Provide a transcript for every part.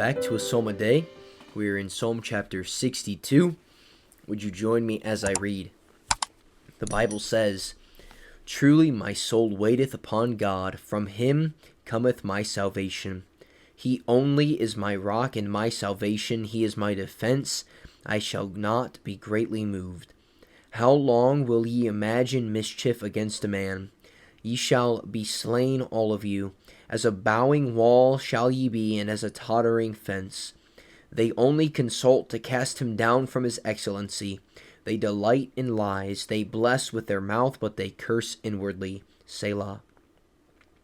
back to a Psalm a Day. We're in Psalm chapter 62. Would you join me as I read? The Bible says, "Truly my soul waiteth upon God, from him cometh my salvation. He only is my rock and my salvation, he is my defense, I shall not be greatly moved. How long will ye imagine mischief against a man? Ye shall be slain all of you. As a bowing wall shall ye be, and as a tottering fence. They only consult to cast him down from his excellency. They delight in lies. They bless with their mouth, but they curse inwardly. Selah.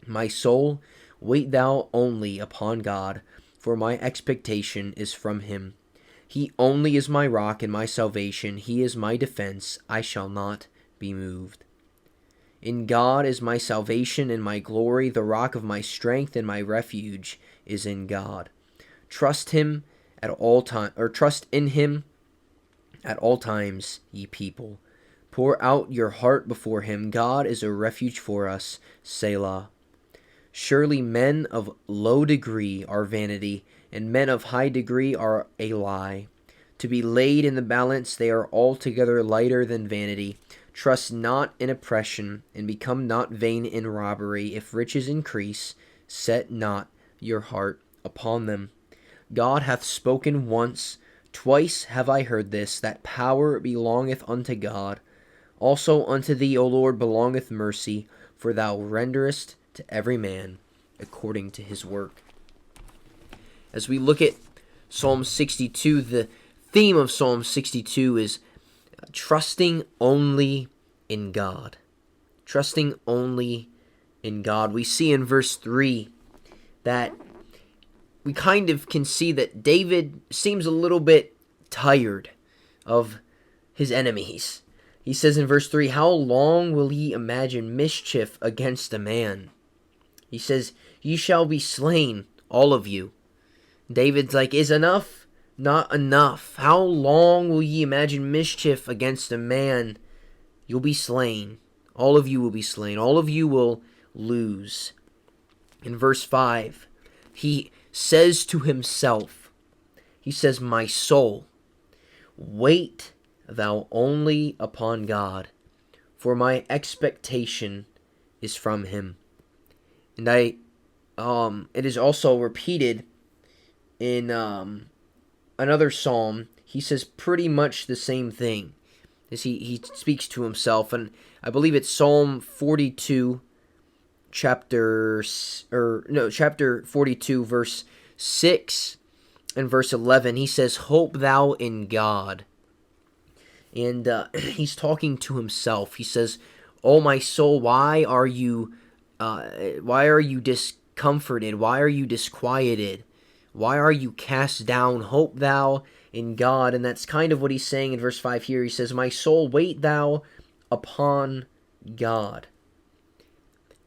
My soul, wait thou only upon God, for my expectation is from him. He only is my rock and my salvation. He is my defense. I shall not be moved. In God is my salvation and my glory, the rock of my strength and my refuge is in God. Trust in him at all times, ye people. Pour out your heart before him. God is a refuge for us. Selah. Surely men of low degree are vanity, and men of high degree are a lie. To be laid in the balance, they are altogether lighter than vanity. Trust not in oppression, and become not vain in robbery. If riches increase, set not your heart upon them. God hath spoken once, twice have I heard this, that power belongeth unto God. Also unto thee, O Lord, belongeth mercy, for thou renderest to every man according to his work." As we look at Psalm 62, the theme of Psalm 62 is trusting only in God. Trusting only in God. We see in verse 3 that we kind of can see that David seems a little bit tired of his enemies. He says in verse 3, "How long will ye imagine mischief against a man?" He says, "Ye shall be slain, all of you." David's like, is enough not enough? How long will ye imagine mischief against a man? You'll be slain. All of you will be slain. All of you will lose. In verse 5, he says to himself, he says, "My soul, wait thou only upon God, for my expectation is from him." And it is also repeated in another psalm. He says pretty much the same thing as he speaks to himself, and I believe it's Psalm 42, chapter 42, verse 6 and verse 11. He says, "Hope thou in God." And he's talking to himself. He says, "Oh my soul, why are you discomforted? Why are you disquieted? Why are you cast down? Hope thou in God." And that's kind of what he's saying in verse 5 here. He says, "My soul, wait thou upon God."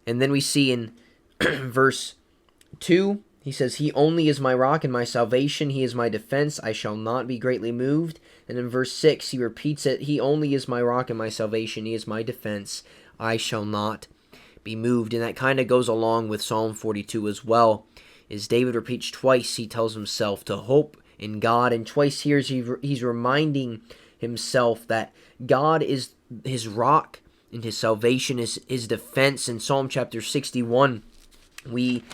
And then we see in verse 2, he says, "He only is my rock and my salvation. He is my defense. I shall not be greatly moved." And in verse 6, he repeats it. "He only is my rock and my salvation. He is my defense. I shall not be moved." And that kind of goes along with Psalm 42 as well. As David repeats twice, he tells himself to hope in God. And twice here he's reminding himself that God is his rock and his salvation is his defense. In Psalm chapter 61, we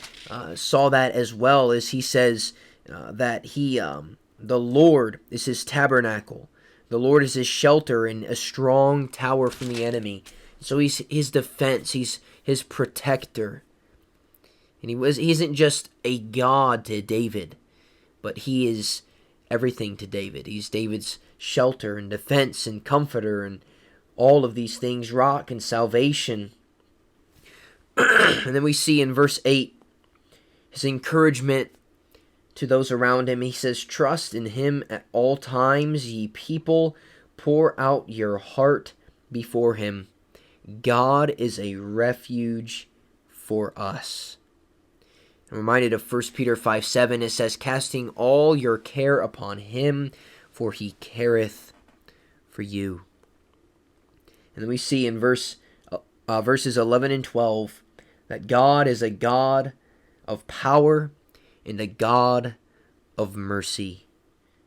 saw that as well, as he says that the Lord is his tabernacle. The Lord is his shelter and a strong tower from the enemy. So he's his defense. He's his protector. And he isn't just a God to David, but he is everything to David. He's David's shelter and defense and comforter and all of these things, rock and salvation. And then we see in verse 8 his encouragement to those around him. He says, "Trust in him at all times, ye people. Pour out your heart before him. God is a refuge for us." I'm reminded of 1 Peter 5:7. It says, "Casting all your care upon him, for he careth for you." And then we see in verses 11 and 12 that God is a God of power and a God of mercy.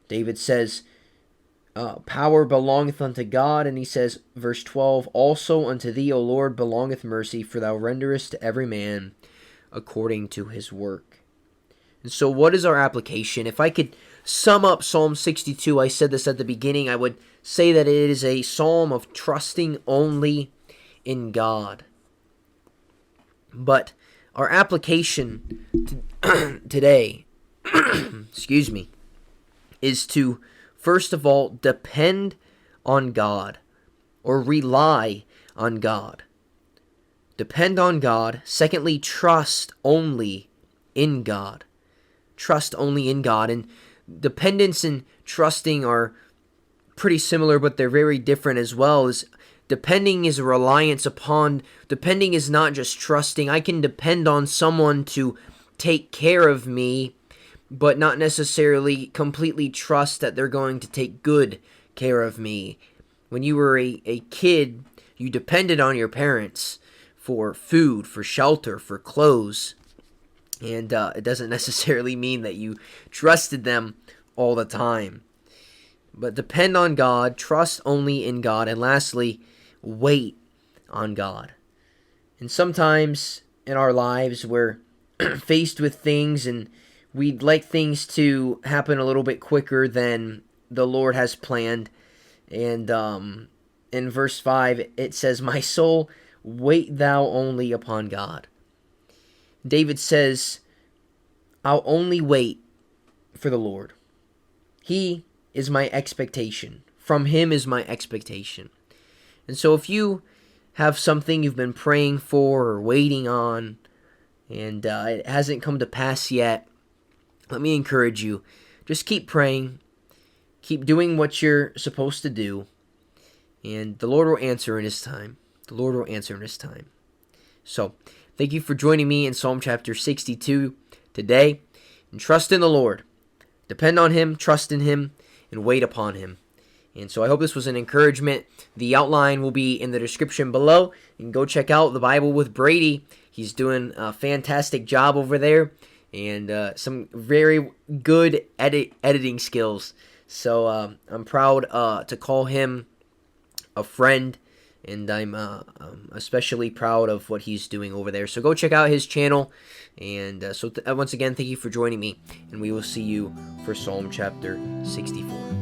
David says, power belongeth unto God, and he says, verse 12, also unto thee, O Lord, belongeth mercy, for thou renderest to every man according to his work. And so what is our application? If I could sum up Psalm 62, I said this at the beginning, I would say that it is a psalm of trusting only in God. But our application today, excuse me, is to, first of all, depend on God or rely on God. Depend on God. Secondly, trust only in God. Trust only in God. And dependence and trusting are pretty similar, but they're very different as well. As depending is a reliance upon, depending is not just trusting. I can depend on someone to take care of me, but not necessarily completely trust that they're going to take good care of me. When you were a kid, you depended on your parents for food, for shelter, for clothes. And it doesn't necessarily mean that you trusted them all the time. But depend on God, trust only in God, and lastly, wait on God. And sometimes in our lives we're faced with things and we'd like things to happen a little bit quicker than the Lord has planned. And in verse 5 it says, my soul, wait thou only upon God. David says, I'll only wait for the Lord. He is my expectation. From him is my expectation. And so if you have something you've been praying for or waiting on, and it hasn't come to pass yet, let me encourage you. Just keep praying. Keep doing what you're supposed to do. And the Lord will answer in his time. The Lord will answer in his time. So, thank you for joining me in Psalm chapter 62 today. And trust in the Lord. Depend on him, trust in him, and wait upon him. And so I hope this was an encouragement. The outline will be in the description below. You can go check out the Bible with Brady. He's doing a fantastic job over there. And some very good editing skills. So I'm proud to call him a friend. And I'm especially proud of what he's doing over there. So go check out his channel. And once again, thank you for joining me. And we will see you for Psalm chapter 64.